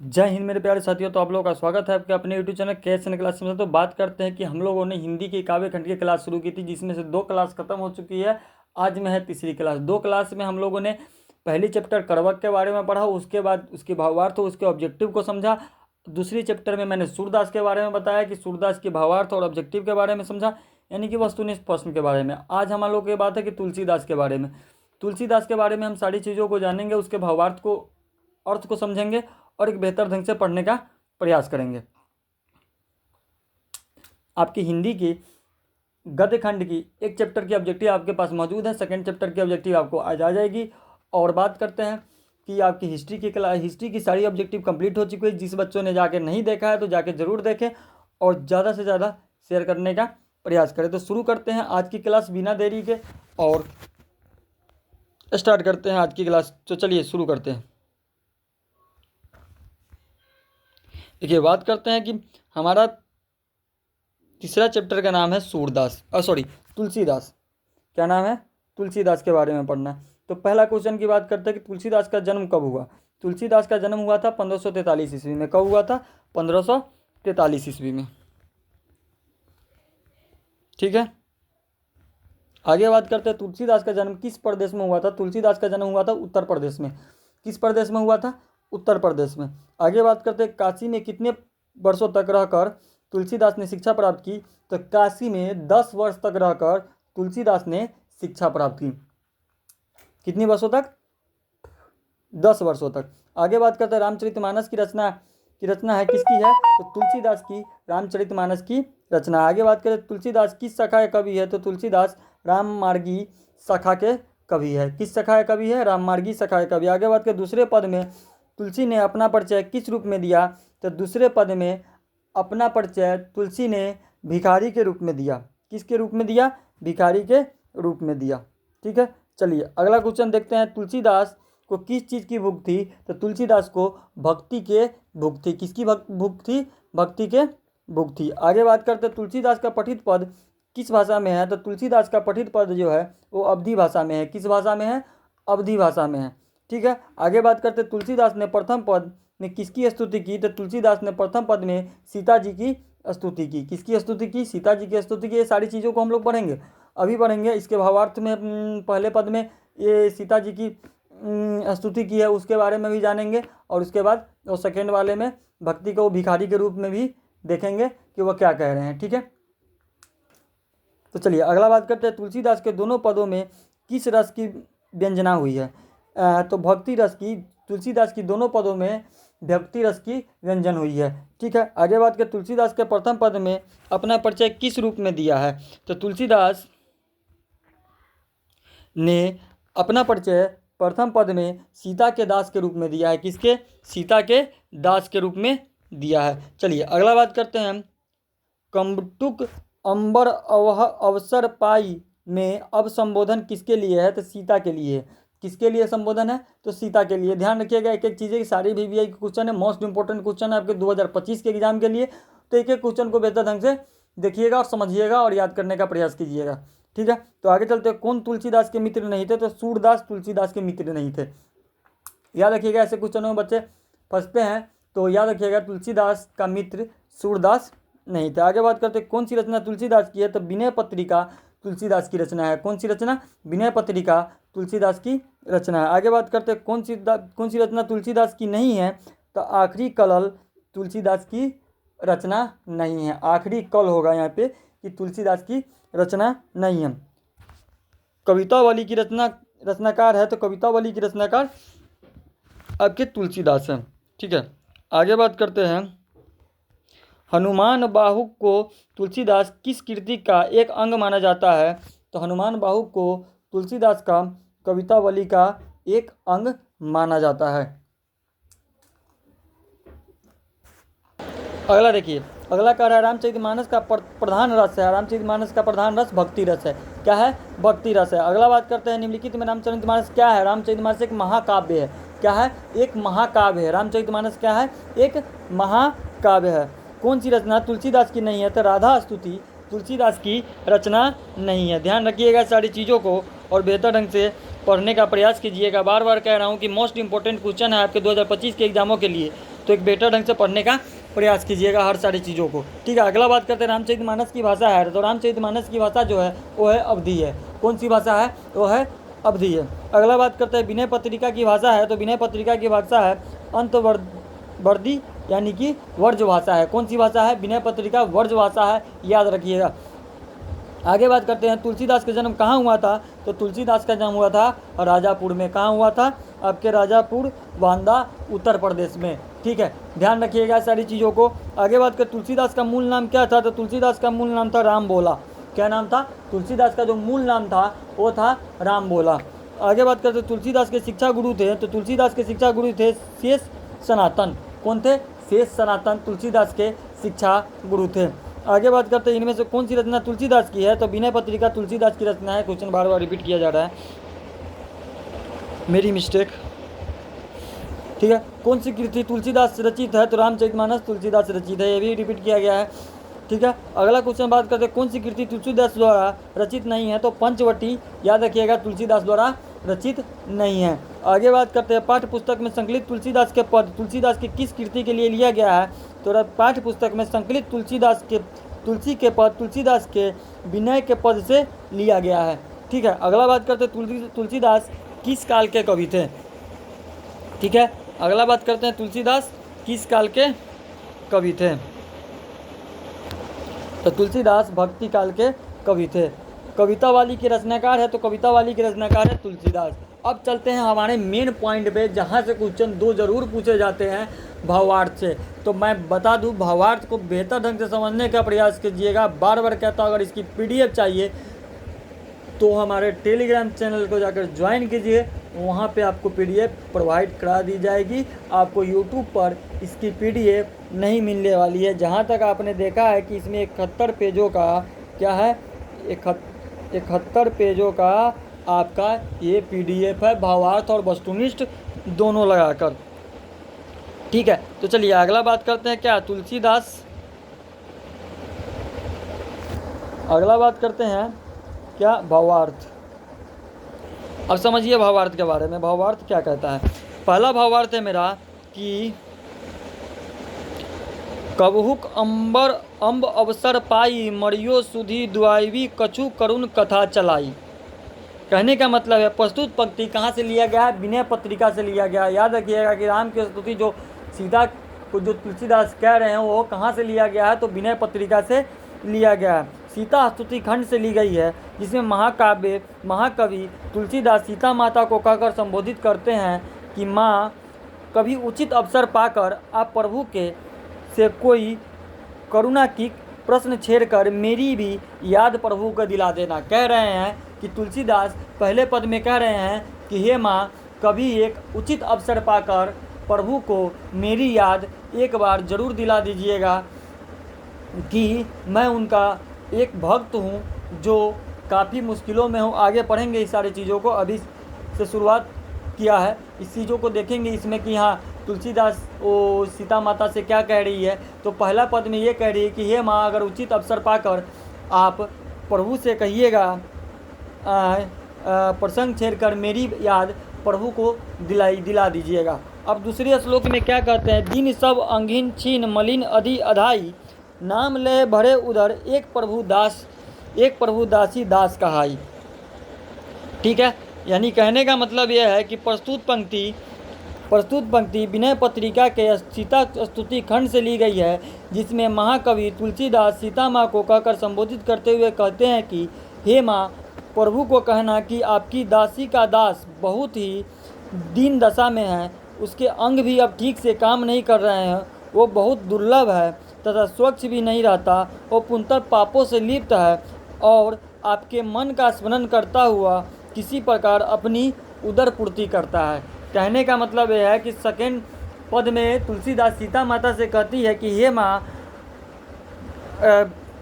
जय हिंद मेरे प्यारे साथियों। तो आप लोगों का स्वागत है आपके अपने YouTube channel cash and class में। तो बात करते हैं कि हम लोगों ने हिंदी की काव्य खंड की क्लास शुरू की थी, जिसमें से 2 क्लास खत्म हो चुकी है। आज में है तीसरी क्लास। 2 क्लास में हम लोगों ने पहली चैप्टर करवक के बारे में पढ़ा, उसके बाद उसके भावार्थ उसके ऑब्जेक्टिव को समझा। दूसरी चैप्टर में मैंने सूरदास के बारे में बताया कि सूरदास के भावार्थ और ऑब्जेक्टिव के बारे में समझा, यानी कि वस्तुनिष्ठ प्रश्न के बारे में। आज हम लोग की बात है कि तुलसीदास के बारे में। तुलसीदास के बारे में हम सारी चीज़ों को जानेंगे, उसके भावार्थ को अर्थ को समझेंगे और एक बेहतर ढंग से पढ़ने का प्रयास करेंगे। आपकी हिंदी की गद्य खंड की एक चैप्टर की ऑब्जेक्टिव आपके पास मौजूद है, सेकंड चैप्टर की ऑब्जेक्टिव आपको आज आ जाएगी। और बात करते हैं कि आपकी हिस्ट्री की सारी ऑब्जेक्टिव कंप्लीट हो चुकी है। जिस बच्चों ने जाके नहीं देखा है तो जाके ज़रूर देखें और ज़्यादा से ज़्यादा शेयर करने का प्रयास करें। तो शुरू करते हैं आज की क्लास बिना देरी के और स्टार्ट करते हैं आज की क्लास। तो चलिए शुरू करते हैं। देखिए, बात करते हैं कि हमारा तीसरा चैप्टर का नाम है तुलसीदास। क्या नाम है? तुलसीदास के बारे में पढ़ना है। तो पहला क्वेश्चन की बात करते हैं कि तुलसीदास का जन्म कब हुआ। तुलसीदास का जन्म हुआ था 1543 ईस्वी में। कब हुआ था? 1543 ईस्वी में। ठीक है, आगे बात करते हैं तुलसीदास का जन्म किस प्रदेश में हुआ था। तुलसीदास का जन्म हुआ था उत्तर प्रदेश में। किस प्रदेश में हुआ था? उत्तर प्रदेश में। आगे बात करते हैं काशी में कितने वर्षों तक रहकर तुलसीदास ने शिक्षा प्राप्त की। तो काशी में 10 वर्ष तक रहकर तुलसीदास ने शिक्षा प्राप्त की। कितनी वर्षों तक? 10 वर्षों तक। आगे बात करते हैं रामचरितमानस की रचना है किसकी है। तो तुलसीदास की रामचरितमानस की रचना। आगे बात करें तुलसीदास किस शाखा के कवि है। तो तुलसीदास राममार्गी शाखा के कवि है। किस शाखा के कवि है? राममार्गी शाखा के कवि। आगे बात करें दूसरे पद में तुलसी ने अपना परिचय किस रूप में दिया। तो दूसरे पद में अपना परिचय तुलसी ने भिखारी के रूप में दिया। किसके रूप में दिया? भिखारी के रूप में दिया। ठीक है, चलिए अगला क्वेश्चन देखते हैं। तुलसीदास को किस चीज़ की भूख थी। तो तुलसीदास को भक्ति के भूख थी। किसकी भूख थी? भक्ति के भूख थी। आगे बात करते हैं तुलसीदास का पठित पद किस भाषा में है। तो तुलसीदास का पठित पद जो है वो अवधी भाषा में है। किस भाषा में है? अवधी भाषा में है। ठीक है, आगे बात करते हैं तुलसीदास ने प्रथम पद में किसकी स्तुति की। तो तुलसीदास ने प्रथम पद में सीता जी की स्तुति की। किसकी स्तुति की? सीता जी की स्तुति की। ये सारी चीज़ों को हम लोग पढ़ेंगे, अभी पढ़ेंगे। इसके भावार्थ में पहले पद में ये सीता जी की स्तुति की है, उसके बारे में भी जानेंगे। और उसके बाद वो सेकेंड वाले में भक्ति को भिखारी के रूप में भी देखेंगे कि वह क्या कह रहे हैं। ठीक है, तो चलिए अगला बात करते हैं तुलसीदास के दोनों पदों में किस रस की व्यंजना हुई है। तो भक्ति रस की। तुलसीदास की दोनों पदों में भक्ति रस की व्यंजन हुई है। ठीक है, आगे बात करें तुलसीदास के प्रथम पद में अपना परिचय किस रूप में दिया है। तो तुलसीदास ने अपना परिचय प्रथम पद में सीता के दास के रूप में दिया है। किसके? सीता के दास के रूप में दिया है। चलिए अगला बात करते हैं। कम्बटुक अंबर अवसर पाई में अब संबोधन किसके लिए है। तो सीता के लिए। किसके लिए संबोधन है? तो सीता के लिए। ध्यान रखिएगा, एक एक चीज़ें सारी VVI के क्वेश्चन है, मोस्ट इंपॉर्टेंट क्वेश्चन है आपके 2025 के एग्जाम के लिए। तो एक एक क्वेश्चन को बेहतर ढंग से देखिएगा और समझिएगा और याद करने का प्रयास कीजिएगा। ठीक है, तो आगे चलते हैं। कौन तुलसीदास के मित्र नहीं थे। तो सूरदास तुलसीदास के मित्र नहीं थे। याद रखिएगा, ऐसे क्वेश्चनों में बच्चे फंसते हैं, तो याद रखिएगा तुलसीदास का मित्र सूरदास नहीं थे। आगे बात करते हैं कौन सी रचना तुलसीदास की है। तो विनय पत्रिका तुलसीदास की रचना है। कौन सी रचना? विनय पत्रिका तुलसीदास की रचना है। आगे बात करते हैं कौन सी रचना तुलसीदास की नहीं है। तो आखिरी कलल तुलसीदास की रचना नहीं है। आखिरी कल होगा यहाँ पे कि तुलसीदास की रचना नहीं है। कवितावली की रचनाकार है। तो कवितावली की रचनाकार आपके तुलसीदास हैं। ठीक है, आगे बात करते हैं। हनुमान बाहुक को तुलसीदास किस कृति का एक अंग माना जाता है। तो हनुमान बाहुक को तुलसीदास का कवितावली का एक अंग माना जाता है। अगला देखिए, अगला कह रहा है रामचरितमानस का प्रधान रस है। रामचरितमानस का प्रधान रस भक्ति रस है। क्या है? भक्ति रस है। अगला बात करते हैं निम्नलिखित में रामचरितमानस क्या है। रामचरितमानस एक महाकाव्य है। क्या है? एक महाकाव्य है। रामचरितमानस क्या है? एक महाकाव्य है। कौन सी रचना तुलसीदास की नहीं है। तो राधा स्तुति तुलसीदास की रचना नहीं है। ध्यान रखिएगा सारी चीज़ों को और बेहतर ढंग से पढ़ने का प्रयास कीजिएगा। बार बार कह रहा हूँ कि मोस्ट इंपॉर्टेंट क्वेश्चन है आपके 2025 के एग्जामों के लिए। तो एक बेटर ढंग से पढ़ने का प्रयास कीजिएगा हर सारी चीज़ों को। ठीक है, अगला बात करते हैं रामचरितमानस की भाषा है। तो रामचरितमानस की भाषा जो है वो है अवधी है। कौन सी भाषा है? वो है अवधी है। अगला बात करते हैं विनय पत्रिका की भाषा है। तो विनय पत्रिका की भाषा है अंतवर्दी यानी कि वर्ज भाषा है। कौन सी भाषा है? विनय पत्रिका वर्ज भाषा है, याद रखिएगा। आगे बात करते हैं तुलसीदास का जन्म कहाँ हुआ था? तो तुलसीदास का जन्म हुआ था राजापुर में। कहाँ हुआ था? आपके राजापुर, बांदा, उत्तर प्रदेश में। ठीक है, ध्यान रखिएगा सारी चीज़ों को। आगे बात कर तुलसीदास का मूल नाम क्या था? तो तुलसीदास का मूल नाम था राम बोला। क्या नाम था? तुलसीदास का जो मूल नाम था वो था राम बोला। आगे बात करते तुलसीदास के शिक्षा गुरु थे। तो तुलसीदास के शिक्षा गुरु थे शेष सनातन। कौन थे? शेष सनातन तुलसीदास के शिक्षा गुरु थे। आगे बात करते हैं इनमें से कौन सी रचना तुलसीदास की है? तो विनय पत्रिका तुलसीदास की रचना है। क्वेश्चन बार बार रिपीट किया जा रहा है, मेरी मिस्टेक। ठीक है, कौन सी कृति तुलसीदास रचित है? तो रामचरितमानस तुलसीदास रचित है, ये भी रिपीट किया गया है। ठीक है, अगला क्वेश्चन बात करते हैं कौन सी कृति तुलसीदास द्वारा रचित नहीं है? तो पंचवटी, याद रखिएगा, तुलसीदास द्वारा रचित नहीं है। आगे बात करते हैं पाठ्य पुस्तक में संकलित तुलसीदास के पद तुलसीदास की किस कृति के लिए लिया गया है? तो पाठ्य पुस्तक में संकलित तुलसी के पद तुलसीदास के विनय के पद से लिया गया है। ठीक है, अगला बात करते हैं तुलसीदास किस काल के कवि थे? ठीक है, अगला बात करते हैं तुलसीदास किस काल के कवि थे? तो तुलसीदास भक्ति काल के कवि थे। कविता वाली के रचनाकार है। तो कविता वाली के रचनाकार है तुलसीदास। अब चलते हैं हमारे मेन पॉइंट पे, जहाँ से क्वेश्चन 2 जरूर पूछे जाते हैं, भावार्थ से। तो मैं बता दूं, भावार्थ को बेहतर ढंग से समझने का प्रयास कीजिएगा। बार बार कहता हूँ, अगर इसकी PDF चाहिए तो हमारे टेलीग्राम चैनल को जाकर ज्वाइन कीजिए, वहाँ पे आपको PDF प्रोवाइड करा दी जाएगी। आपको यूट्यूब पर इसकी PDF नहीं मिलने वाली है। जहाँ तक आपने देखा है कि इसमें 71 पेजों का क्या है, 71 पेजों का आपका ये PDF है, भावार्थ और वस्तुनिष्ठ दोनों लगाकर। ठीक है, तो चलिए अगला बात करते हैं क्या अगला बात करते हैं क्या भावार्थ। अब समझिए भावार्थ के बारे में। भावार्थ क्या कहता है? पहला भावार्थ है मेरा कि कबहुक अम्ब अवसर पाई, मरियो सुधी दुआवी, कछु करुण कथा चलाई। कहने का मतलब है, प्रस्तुत पंक्ति कहाँ से लिया गया है? विनय पत्रिका से लिया गया है। याद रखिएगा कि राम की स्तुति जो सीता को जो तुलसीदास कह रहे हैं वो कहाँ से लिया गया है? तो विनय पत्रिका से लिया गया है। सीता स्तुति खंड से ली गई है, जिसमें महाकवि तुलसीदास सीता माता को कहकर संबोधित करते हैं कि माँ, कभी उचित अवसर पाकर आप प्रभु के से कोई करुणा की प्रश्न छेड़कर मेरी भी याद प्रभु को दिला देना। कह रहे हैं कि तुलसीदास पहले पद में कह रहे हैं कि हे माँ, कभी एक उचित अवसर पाकर प्रभु को मेरी याद एक बार ज़रूर दिला दीजिएगा कि मैं उनका एक भक्त हूँ जो काफ़ी मुश्किलों में हूँ। आगे पढ़ेंगे इस सारी चीज़ों को, अभी से शुरुआत किया है, इस चीज़ों को देखेंगे इसमें कि हाँ तुलसीदास वो सीता माता से क्या कह रही है। तो पहला पद में ये कह रही है कि हे माँ, अगर उचित अवसर पाकर आप प्रभु से कहिएगा, प्रसंग छेड़कर मेरी याद प्रभु को दिला दीजिएगा। अब दूसरे श्लोक में क्या कहते हैं? दिन सब अंगिन छीन मलिन अधि अधाई, नाम ले भरे उधर एक प्रभु दासी दास कहाई। ठीक है, यानी कहने का मतलब यह है कि प्रस्तुत पंक्ति विनय पत्रिका के सीता स्तुति खंड से ली गई है, जिसमें महाकवि तुलसीदास सीता माँ को कहकर संबोधित करते हुए कहते हैं कि हे माँ, प्रभु को कहना कि आपकी दासी का दास बहुत ही दीन दशा में है, उसके अंग भी अब ठीक से काम नहीं कर रहे हैं, वो बहुत दुर्लभ है तथा स्वच्छ भी नहीं रहता, वो पुनः पापों से लिप्त है और आपके मन का स्मरण करता हुआ किसी प्रकार अपनी उदर पूर्ति करता है। कहने का मतलब यह है कि सेकेंड पद में तुलसीदास सीता माता से कहती है कि हे माँ,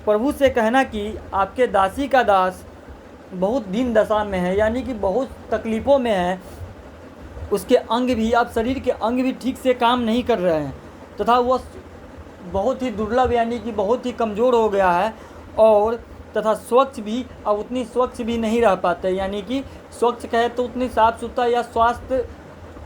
प्रभु से कहना कि आपके दासी का दास बहुत दीन दशा में है, यानी कि बहुत तकलीफ़ों में है, उसके अंग भी, अब शरीर के अंग भी ठीक से काम नहीं कर रहे हैं तथा वह बहुत ही दुर्लभ यानी कि बहुत ही कमज़ोर हो गया है, और तथा स्वच्छ भी अब उतनी स्वच्छ भी नहीं रह पाते, यानी कि स्वच्छ कहे तो उतनी साफ़ सुथरा या स्वास्थ्य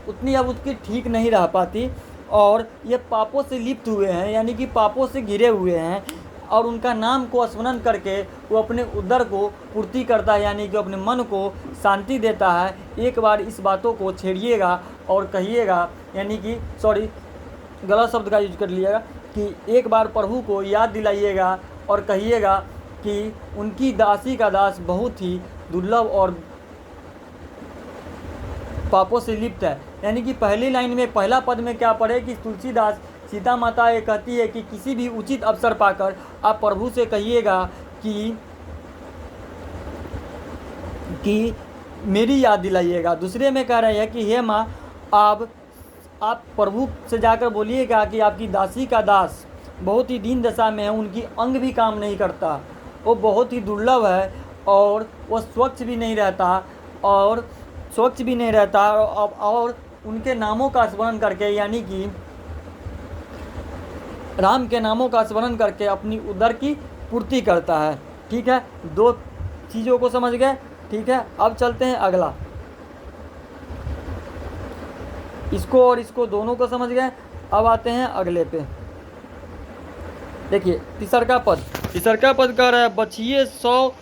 उतनी अब उसकी ठीक नहीं रह पाती। और ये पापों से लिप्त हुए हैं, यानी कि पापों से घिरे हुए हैं, और उनका नाम को स्मरण करके वो अपने उदर को पूर्ति करता है, यानी कि अपने मन को शांति देता है। एक बार इस बातों को छेड़िएगा और कहिएगा, यानी कि सॉरी गलत शब्द का यूज कर लिएगा, कि एक बार प्रभु को याद दिलाइएगा और कहिएगा कि उनकी दासी का दास बहुत ही दुर्लभ और पापों से लिप्त है। यानी कि पहली लाइन में पहला पद में क्या पढ़े कि तुलसीदास सीता माता ये कहती है कि किसी भी उचित अवसर पाकर आप प्रभु से कहिएगा कि मेरी याद दिलाइएगा। दूसरे में कह रहे हैं कि हे माँ, आप प्रभु से जाकर बोलिएगा कि आपकी दासी का दास बहुत ही दीन दशा में है, उनकी अंग भी काम नहीं करता, वो बहुत ही दुर्लभ है और वो स्वच्छ भी नहीं रहता और उनके नामों का स्मरण करके, यानी कि राम के नामों का स्मरण करके अपनी उदर की पूर्ति करता है। ठीक है, दो चीज़ों को समझ गए। ठीक है, अब चलते हैं अगला। इसको और इसको दोनों को समझ गए। अब आते हैं अगले पे। देखिए तीसरा पद कह रहा है, बछिए सो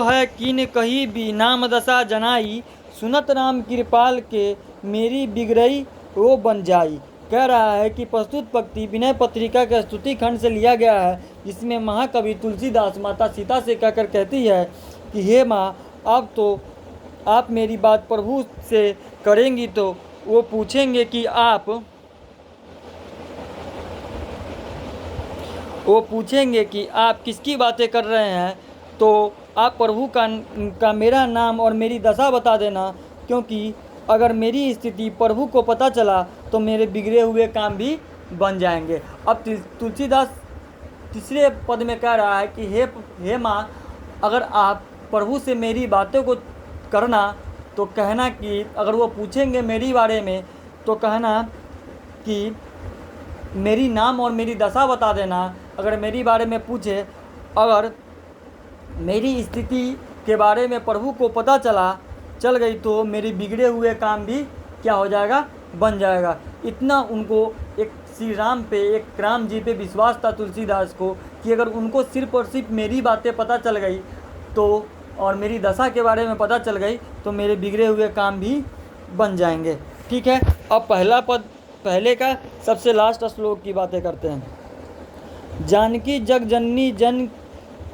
है किन कही भी नाम दशा जनाई, सुनत राम कृपाल के मेरी बिगड़ई वो बन जाई। कह रहा है कि प्रस्तुत पंक्ति विनय पत्रिका के स्तुति खंड से लिया गया है, जिसमें महाकवि तुलसीदास माता सीता से कहकर कहती है कि हे माँ, आप मेरी बात प्रभु से करेंगी तो वो पूछेंगे कि आप किसकी बातें कर रहे हैं, तो आप प्रभु का मेरा नाम और मेरी दशा बता देना, क्योंकि अगर मेरी स्थिति प्रभु को पता चला तो मेरे बिगड़े हुए काम भी बन जाएंगे। अब तुलसीदास तीसरे पद में कह रहा है कि हे माँ, अगर आप प्रभु से मेरी बातों को करना तो कहना कि अगर वो पूछेंगे मेरी बारे में तो कहना कि मेरी नाम और मेरी दशा बता देना। अगर मेरी बारे में पूछे, अगर मेरी स्थिति के बारे में प्रभु को पता चल गई तो मेरे बिगड़े हुए काम भी क्या हो जाएगा, बन जाएगा। इतना उनको एक श्री राम पे, एक राम जी पे विश्वास था तुलसीदास को कि अगर उनको सिर्फ और सिर्फ मेरी बातें पता चल गई तो, और मेरी दशा के बारे में पता चल गई तो मेरे बिगड़े हुए काम भी बन जाएंगे। ठीक है, अब पहले का सबसे लास्ट श्लोक की बातें करते हैं। जानकी जग जननी जन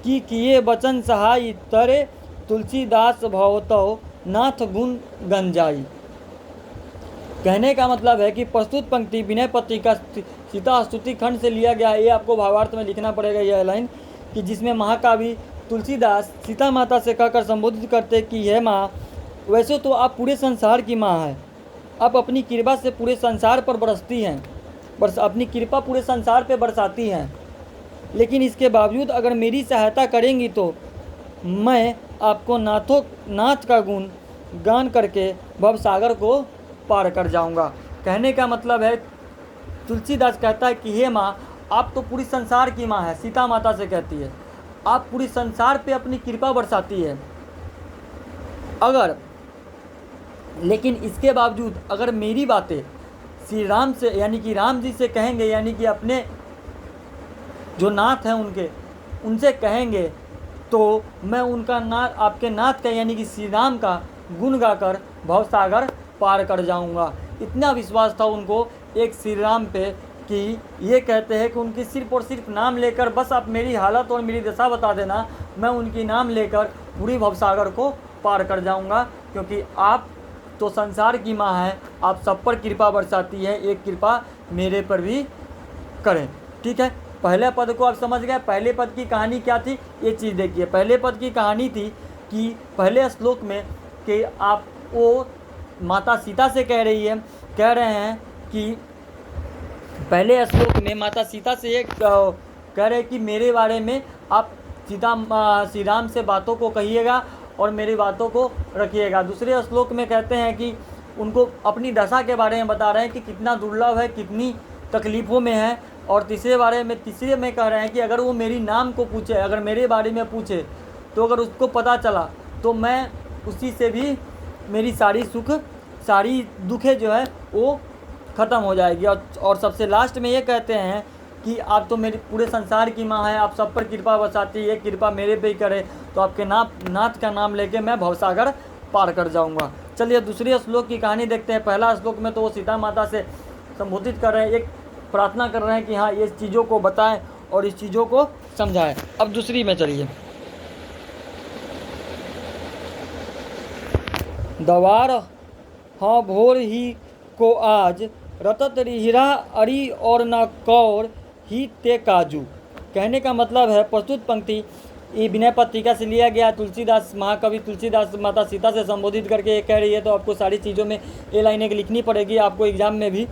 की किए वचन सहाय, तरे तुलसीदास भवतौ नाथ गुण गंजाई। कहने का मतलब है कि प्रस्तुत पंक्ति विनय पत्रिका सीता स्तुति खंड से लिया गया है। ये आपको भावार्थ में लिखना पड़ेगा यह लाइन, कि जिसमें महाकाव्य तुलसीदास सीता माता से कहकर संबोधित करते कि हे माँ, वैसे तो आप पूरे संसार की माँ हैं, आप अपनी कृपा से पूरे संसार पर बरसती हैं, अपनी कृपा पूरे संसार पे बरसाती हैं, लेकिन इसके बावजूद अगर मेरी सहायता करेंगी तो मैं आपको नाथ का गुण गान करके भवसागर को पार कर जाऊंगा। कहने का मतलब है, तुलसीदास कहता है कि हे माँ, आप तो पूरी संसार की माँ है, सीता माता से कहती है, आप पूरी संसार पे अपनी कृपा बरसाती है। लेकिन इसके बावजूद अगर मेरी बातें श्री राम से, यानी कि राम जी से कहेंगे, यानी कि अपने जो नाथ हैं उनसे कहेंगे तो मैं उनका आपके नाथ का, यानी कि श्री राम का गुण गाकर भवसागर पार कर जाऊंगा। इतना विश्वास था उनको एक श्री राम पे कि ये कहते हैं कि उनकी सिर्फ और सिर्फ नाम लेकर, बस आप मेरी हालत और मेरी दशा बता देना, मैं उनकी नाम लेकर पूरी भवसागर को पार कर जाऊंगा, क्योंकि आप तो संसार की माँ है, आप सब पर कृपा बरसाती है, एक कृपा मेरे पर भी करें। ठीक है, पहले पद को आप समझ गए। पहले पद की कहानी क्या थी, ये चीज़ देखिए। पहले पद की कहानी थी कि पहले श्लोक में कि आप वो माता सीता से कह रहे हैं कि पहले श्लोक में माता सीता से ये कह रहे कि मेरे बारे में आप श्री राम से बातों को कहिएगा और मेरी बातों को रखिएगा। दूसरे श्लोक में कहते हैं कि उनको अपनी दशा के बारे में बता रहे हैं कि कितना दुर्लभ है, कितनी तकलीफ़ों में है। और तीसरे में कह रहे हैं कि अगर वो मेरी नाम को पूछे, अगर मेरे बारे में पूछे तो अगर उसको पता चला तो मैं उसी से भी मेरी सारी दुखें जो है वो ख़त्म हो जाएगी। और सबसे लास्ट में ये कहते हैं कि आप तो मेरे पूरे संसार की माँ है, आप सब पर कृपा बरसाती है, कृपा मेरे पे ही करे, तो आपके नाथ का नाम लेके मैं भवसागर पार कर जाऊंगा। चलिए दूसरे श्लोक की कहानी देखते हैं। पहला श्लोक में तो वो सीता माता से संबोधित कर रहे हैं, एक प्रार्थना कर रहे हैं कि हाँ ये चीज़ों को बताएं और इस चीज़ों को समझाएं। अब दूसरी में चलिए। दवार हाँ भोर ही को आज रतत हीरा अरी और न कौर ही ते काजू। कहने का मतलब है, प्रस्तुत पंक्ति ये विनय पत्रिका से लिया गया। तुलसीदास, महाकवि तुलसीदास माता सीता से संबोधित करके ये कह रही है, तो आपको सारी चीज़ों में ये लाइनें लिखनी पड़ेगी आपको एग्जाम में भी।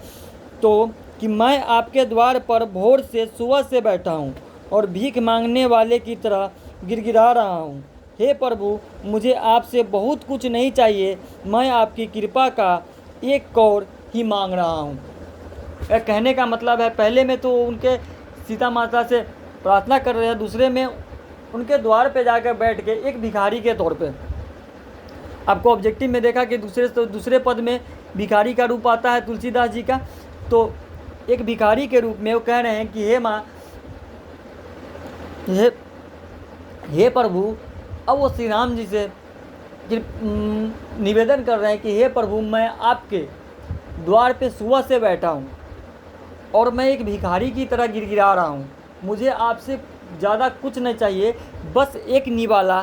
तो कि मैं आपके द्वार पर भोर से सुबह से बैठा हूँ और भीख मांगने वाले की तरह गिड़गिड़ा रहा हूँ। हे प्रभु, मुझे आपसे बहुत कुछ नहीं चाहिए, मैं आपकी कृपा का एक कौर ही मांग रहा हूँ। यह कहने का मतलब है, पहले में तो उनके सीता माता से प्रार्थना कर रहे हैं, दूसरे में उनके द्वार पे जाकर बैठ के एक भिखारी के तौर पे। आपको ऑब्जेक्टिव में देखा कि दूसरे पद में भिखारी का रूप आता है तुलसीदास जी का, तो एक भिखारी के रूप में वो कह रहे हैं कि हे माँ, हे प्रभु। अब वो श्री राम जी से निवेदन कर रहे हैं कि हे प्रभु, मैं आपके द्वार पे सुबह से बैठा हूँ और मैं एक भिखारी की तरह गिड़गिड़ा रहा हूँ, मुझे आपसे ज़्यादा कुछ नहीं चाहिए, बस एक निवाला,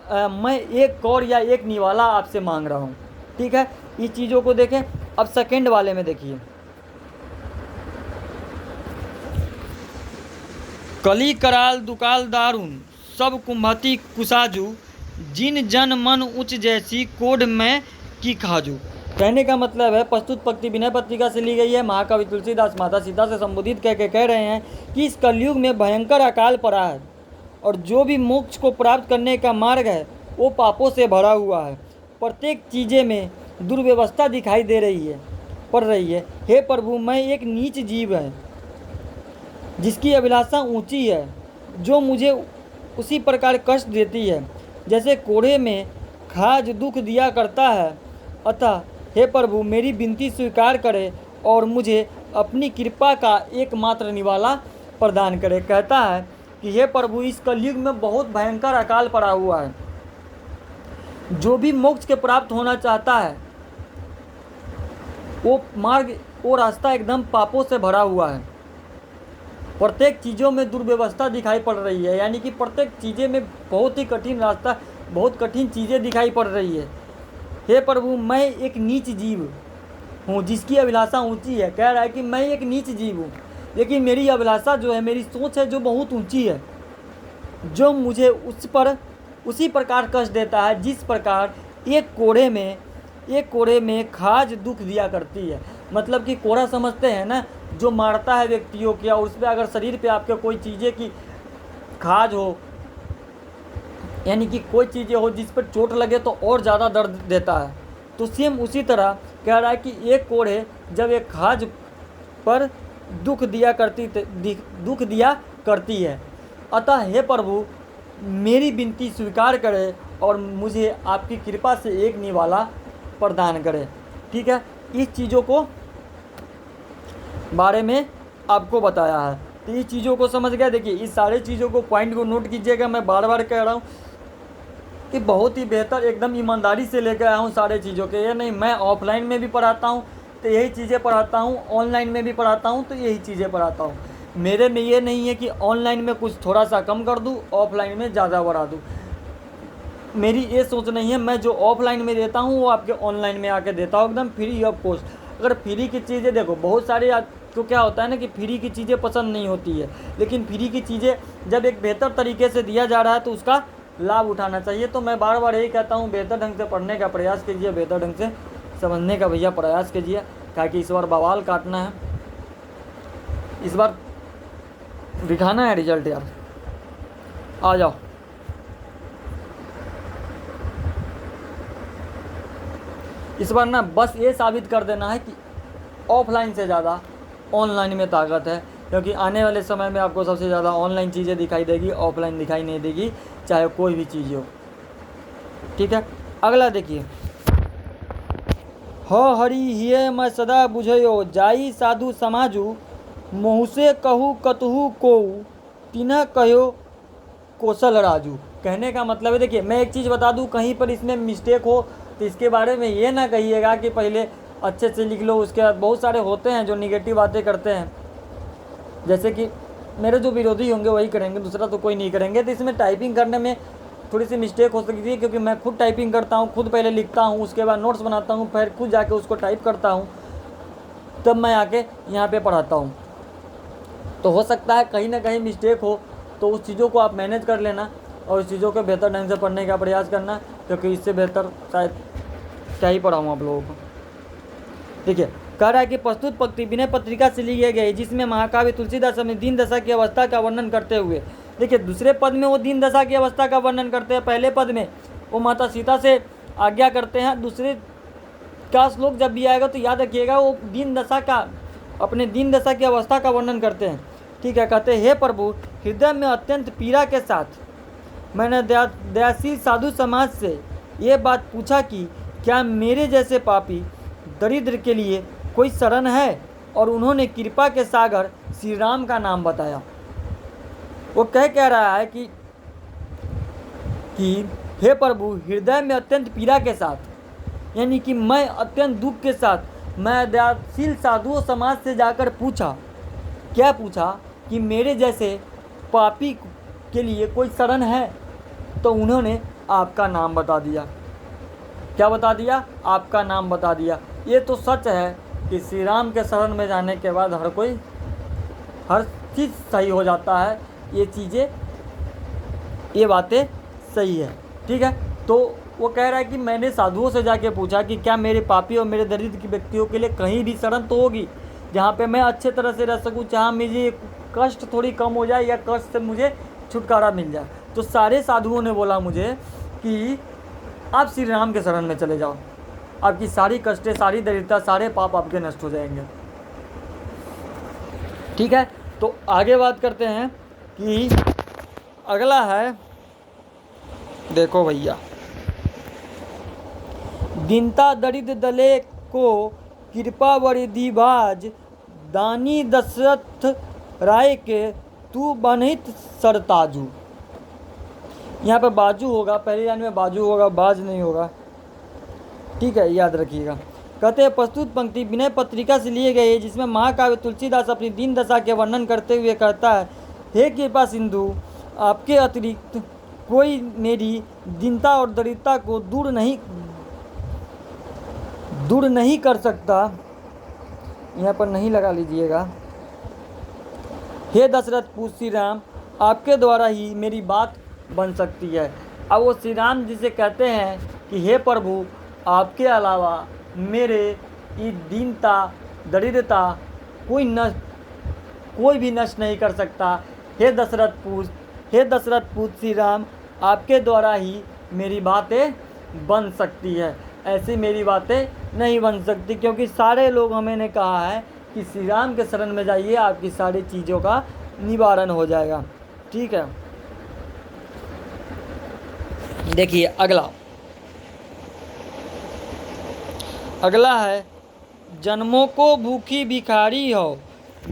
मैं एक कौर या एक निवाला आपसे मांग रहा हूँ। ठीक है, इस चीज़ों को देखें। अब सेकंड वाले में देखिए, कली कराल दुकाल दारुन सब कुम्भती कुसाजू, जिन जन मन उच्च जैसी कोड में की खाजू। कहने का मतलब है, प्रस्तुत पंक्ति विनय पत्रिका से ली गई है। महाकवि तुलसीदास माता सीता से संबोधित करके कह रहे हैं कि इस कलयुग में भयंकर अकाल पड़ा है और जो भी मोक्ष को प्राप्त करने का मार्ग है वो पापों से भरा हुआ है। प्रत्येक चीज़ें में दुर्व्यवस्था दिखाई पड़ रही है। हे प्रभु, मैं एक नीच जीव है जिसकी अभिलाषा ऊंची है, जो मुझे उसी प्रकार कष्ट देती है जैसे कोड़े में खाज दुख दिया करता है। अतः हे प्रभु, मेरी विनती स्वीकार करे और मुझे अपनी कृपा का एकमात्र निवाला प्रदान करे। कहता है कि हे प्रभु, इस कलयुग में बहुत भयंकर अकाल पड़ा हुआ है, जो भी मोक्ष के प्राप्त होना चाहता है वो रास्ता एकदम पापों से भरा हुआ है। प्रत्येक चीज़ों में दुर्व्यवस्था दिखाई पड़ रही है, यानी कि प्रत्येक चीज़ें में बहुत ही कठिन रास्ता, बहुत कठिन चीज़ें दिखाई पड़ रही है। हे प्रभु, मैं एक नीच जीव हूँ जिसकी अभिलाषा ऊंची है। कह रहा है कि मैं एक नीच जीव हूँ, लेकिन मेरी अभिलाषा जो है, मेरी सोच है जो बहुत ऊंची है, जो मुझे उसी प्रकार कष्ट देता है जिस प्रकार एक कोड़े में खाज दुख दिया करती है। मतलब कि कोड़ा समझते हैं ना, जो मारता है व्यक्तियों के, और उस पर अगर शरीर पे आपके कोई चीज़ें की खाज हो, यानी कि कोई चीज़ें हो जिस पर चोट लगे तो और ज़्यादा दर्द देता है, तो सेम उसी तरह कह रहा है कि एक कोड़े जब एक खाज पर दुख दिया करती है। अतः हे प्रभु, मेरी विनती स्वीकार करे और मुझे आपकी कृपा से एक निवाला प्रदान करे। ठीक है, इस चीज़ों को बारे में आपको बताया है, तो इस चीज़ों को समझ गया। देखिए, इस सारे चीज़ों को पॉइंट को नोट कीजिएगा। मैं बार बार कह रहा हूँ कि बहुत ही बेहतर, एकदम ईमानदारी से लेकर आया हूँ सारे चीज़ों के। ये नहीं, मैं ऑफलाइन में भी पढ़ाता हूँ तो यही चीज़ें पढ़ाता हूँ, ऑनलाइन में भी पढ़ाता हूँ तो यही चीज़ें पढ़ाता हूँ। मेरे में ये नहीं है कि ऑनलाइन में कुछ थोड़ा सा कम कर दूँ, ऑफलाइन में ज़्यादा बढ़ा दूँ। मेरी ये सोच नहीं है। मैं जो ऑफलाइन में देता हूँ वो आपके ऑनलाइन में आके देता हूँ, एकदम फ्री ऑफ कॉस्ट। अगर फ्री की चीज़ें, देखो बहुत सारे तो क्या होता है ना कि फ्री की चीज़ें पसंद नहीं होती है, लेकिन फ्री की चीज़ें जब एक बेहतर तरीके से दिया जा रहा है तो उसका लाभ उठाना चाहिए। तो मैं बार बार यही कहता हूँ, बेहतर ढंग से पढ़ने का प्रयास कीजिए, बेहतर ढंग से समझने का भैया प्रयास कीजिए, ताकि इस बार बवाल काटना है, इस बार दिखाना है रिजल्ट यार। आ जाओ, इस बार ना बस ये साबित कर देना है कि ऑफलाइन से ज़्यादा ऑनलाइन में ताकत है, क्योंकि आने वाले समय में आपको सबसे ज़्यादा ऑनलाइन चीज़ें दिखाई देगी, ऑफलाइन दिखाई नहीं देगी, चाहे कोई भी चीज़ हो। ठीक है, अगला देखिए, ह हरि हिय मैं सदा बुझयो जाई साधु समाजू मुँह कहू कतहु को तिन्ह कहो कौशल राजू। कहने का मतलब है, देखिए मैं एक चीज़ बता दूं, कहीं पर इसमें मिस्टेक हो तो इसके बारे में ये ना कहिएगा कि पहले अच्छे से लिख लो, उसके बाद बहुत सारे होते हैं जो निगेटिव बातें करते हैं, जैसे कि मेरे जो विरोधी होंगे वही करेंगे, दूसरा तो कोई नहीं करेंगे। तो इसमें टाइपिंग करने में थोड़ी सी मिस्टेक हो सकती है, क्योंकि मैं खुद टाइपिंग करता हूँ, खुद पहले लिखता हूँ, उसके बाद नोट्स बनाता हूँ, फिर खुद जाके उसको टाइप करता हूँ, तब मैं आके यहाँ पे पढ़ाता हूँ। तो हो सकता है कहीं ना कहीं मिस्टेक हो, तो उस चीज़ों को आप मैनेज कर लेना और उस चीज़ों को बेहतर ढंग से पढ़ने का प्रयास करना, क्योंकि इससे बेहतर शायद क्या ही पढ़ाऊँ आप लोगों को। देखिए कह रहा है कि प्रस्तुत पंक्ति विनय पत्रिका से ली गई, जिसमें महाकाव्य तुलसीदास अपनी दीन दशा की अवस्था का वर्णन करते हुए, देखिए दूसरे पद में वो दीन दशा की अवस्था का वर्णन करते हैं, पहले पद में वो माता सीता से आज्ञा करते हैं, दूसरे का श्लोक जब भी आएगा तो याद रखिएगा वो दीन दशा का, अपने दीन दशा की अवस्था का वर्णन करते हैं। ठीक है, कहते हैं हे प्रभु हृदय में अत्यंत पीड़ा के साथ मैंने दयाशील साधु समाज से ये बात पूछा कि क्या मेरे जैसे पापी दरिद्र के लिए कोई शरण है, और उन्होंने कृपा के सागर श्री राम का नाम बताया। वो कह रहा है कि हे प्रभु हृदय में अत्यंत पीड़ा के साथ, यानी कि मैं अत्यंत दुख के साथ मैं दयाशील साधुओं समाज से जाकर पूछा, क्या पूछा कि मेरे जैसे पापी के लिए कोई शरण है, तो उन्होंने आपका नाम बता दिया। क्या बता दिया? आपका नाम बता दिया। ये तो सच है कि श्री राम के शरण में जाने के बाद हर चीज़ सही हो जाता है, ये बातें सही है। ठीक है, तो वो कह रहा है कि मैंने साधुओं से जाके पूछा कि क्या मेरे पापी और मेरे दरिद्र की व्यक्तियों के लिए कहीं भी शरण तो होगी जहाँ पे मैं अच्छे तरह से रह सकूँ, जहाँ मुझे कष्ट थोड़ी कम हो जाए या कष्ट से मुझे छुटकारा मिल जाए। तो सारे साधुओं ने बोला मुझे कि आप श्री राम के शरण में चले जाओ, आपकी सारी कष्टें, सारी दरिद्रता, सारे पाप आपके नष्ट हो जाएंगे। ठीक है, तो आगे बात करते हैं कि अगला है, देखो भैया, दीनता दरिद्र दले को कृपा वरिधिबाज दानी दशरथ राय के तू बनहित सरताजू। यहाँ पे बाजू होगा, पहली लाइन में बाजू होगा, बाज नहीं होगा। ठीक है, याद रखिएगा। कहते हैं प्रस्तुत पंक्ति विनय पत्रिका से लिए गए, जिसमें महाकाव्य तुलसीदास अपनी दीन दशा के वर्णन करते हुए कहता है, हे कृपा सिंधु आपके अतिरिक्त कोई मेरी दीनता और दरिद्रता को दूर नहीं कर सकता। यहाँ पर नहीं लगा लीजिएगा। हे दशरथ पुत्र श्री राम आपके द्वारा ही मेरी बात बन सकती है। अब वो श्री राम जी से कहते हैं कि हे प्रभु आपके अलावा मेरे ये दीनता दरिद्रता कोई भी नष्ट नहीं कर सकता। हे दशरथ पुत्र श्री राम आपके द्वारा ही मेरी बातें बन सकती है, ऐसी मेरी बातें नहीं बन सकती, क्योंकि सारे लोग हमें कहा है कि श्री राम के शरण में जाइए, आपकी सारी चीज़ों का निवारण हो जाएगा। ठीक है, देखिए अगला है, जन्मों को भूखी भिखारी हो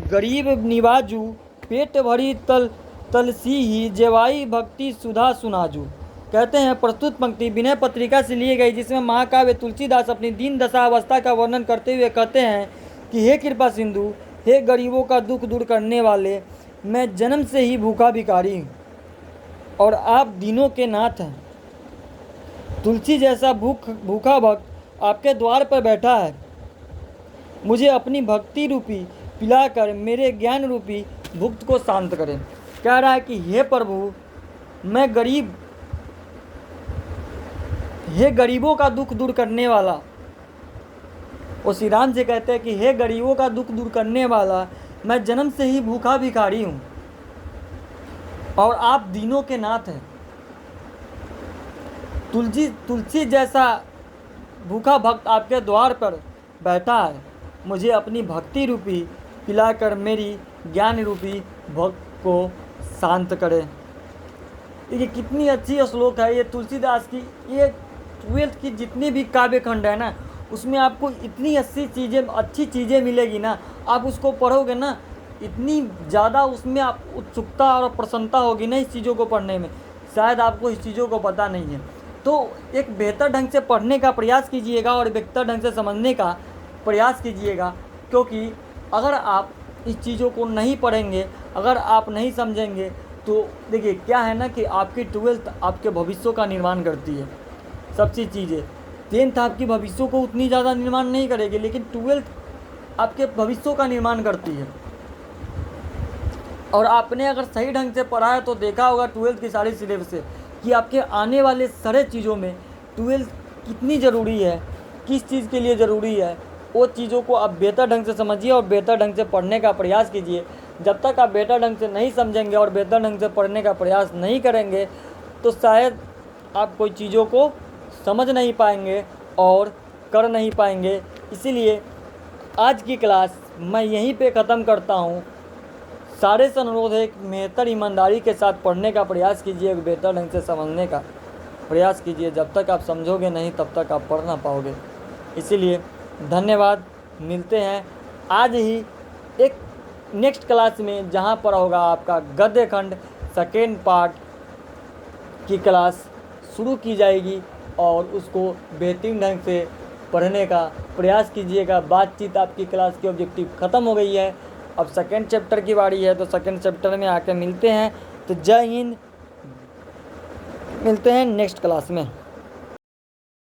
गरीब निवाजू पेट भरी तलसी ही जेवाई भक्ति सुधा सुनाजू। कहते हैं प्रस्तुत पंक्ति विनय पत्रिका से लिए गई, जिसमें महाकाव्य तुलसीदास अपनी दीन दशा अवस्था का वर्णन करते हुए कहते हैं कि हे कृपा सिंधु, हे गरीबों का दुख दूर करने वाले, मैं जन्म से ही भूखा भिखारी हूँ और आप दीनों के नाथ हैं। तुलसी जैसा भूखा भक्त आपके द्वार पर बैठा है, मुझे अपनी भक्ति रूपी पिलाकर मेरे ज्ञान रूपी भुक्त को शांत करें। कह रहा है कि हे प्रभु मैं हे गरीबों का दुख दूर करने वाला, वो श्री राम से कहते हैं कि हे गरीबों का दुख दूर करने वाला, मैं जन्म से ही भूखा भिखारी हूँ और आप दीनों के नाथ हैं। तुलसी जैसा भूखा भक्त आपके द्वार पर बैठा है, मुझे अपनी भक्ति रूपी पिलाकर मेरी ज्ञान रूपी भक्त को शांत करे। देखिए कितनी अच्छी श्लोक है ये तुलसीदास की। ये 12th की जितनी भी काव्य खंड है ना, उसमें आपको इतनी अच्छी चीज़ें मिलेगी ना, आप उसको पढ़ोगे ना, इतनी ज़्यादा उसमें आप उत्सुकता और प्रसन्नता होगी ना इस चीज़ों को पढ़ने में, शायद आपको इस चीज़ों को पता नहीं है। तो एक बेहतर ढंग से पढ़ने का प्रयास कीजिएगा और बेहतर ढंग से समझने का प्रयास कीजिएगा, क्योंकि अगर आप इस चीज़ों को नहीं पढ़ेंगे, अगर आप नहीं समझेंगे, तो देखिए क्या है ना कि आपकी 12th आपके भविष्य का निर्माण करती है। सबसे चीज़ें 10th आपकी भविष्य को उतनी ज़्यादा निर्माण नहीं करेगी, लेकिन 12th आपके भविष्य का निर्माण करती है। और आपने अगर सही ढंग से पढ़ा है तो देखा होगा 12th की सारी सिलेबस से कि आपके आने वाले सारे चीज़ों में 12th कितनी ज़रूरी है, किस चीज़ के लिए ज़रूरी है, वो चीज़ों को आप बेहतर ढंग से समझिए और बेहतर ढंग से पढ़ने का प्रयास कीजिए। जब तक आप बेहतर ढंग से नहीं समझेंगे और बेहतर ढंग से पढ़ने का प्रयास नहीं करेंगे, तो शायद आप कोई चीज़ों को समझ नहीं पाएंगे और कर नहीं पाएंगे। इसीलिए आज की क्लास मैं यहीं पे ख़त्म करता हूँ। सारे से अनुरोध है कि बेहतर ईमानदारी के साथ पढ़ने का प्रयास कीजिए, बेहतर ढंग से समझने का प्रयास कीजिए। जब तक आप समझोगे नहीं तब तक आप पढ़ ना पाओगे। इसीलिए धन्यवाद, मिलते हैं आज ही एक नेक्स्ट क्लास में, जहाँ पर होगा आपका गद्य खंड सेकेंड पार्ट की क्लास शुरू की जाएगी और उसको बेहतरीन ढंग से पढ़ने का प्रयास कीजिएगा। बातचीत आपकी क्लास की ऑब्जेक्टिव ख़त्म हो गई है, अब सेकेंड चैप्टर की बारी है, तो सेकेंड चैप्टर में आके मिलते हैं। तो जय हिंद, मिलते हैं नेक्स्ट क्लास में।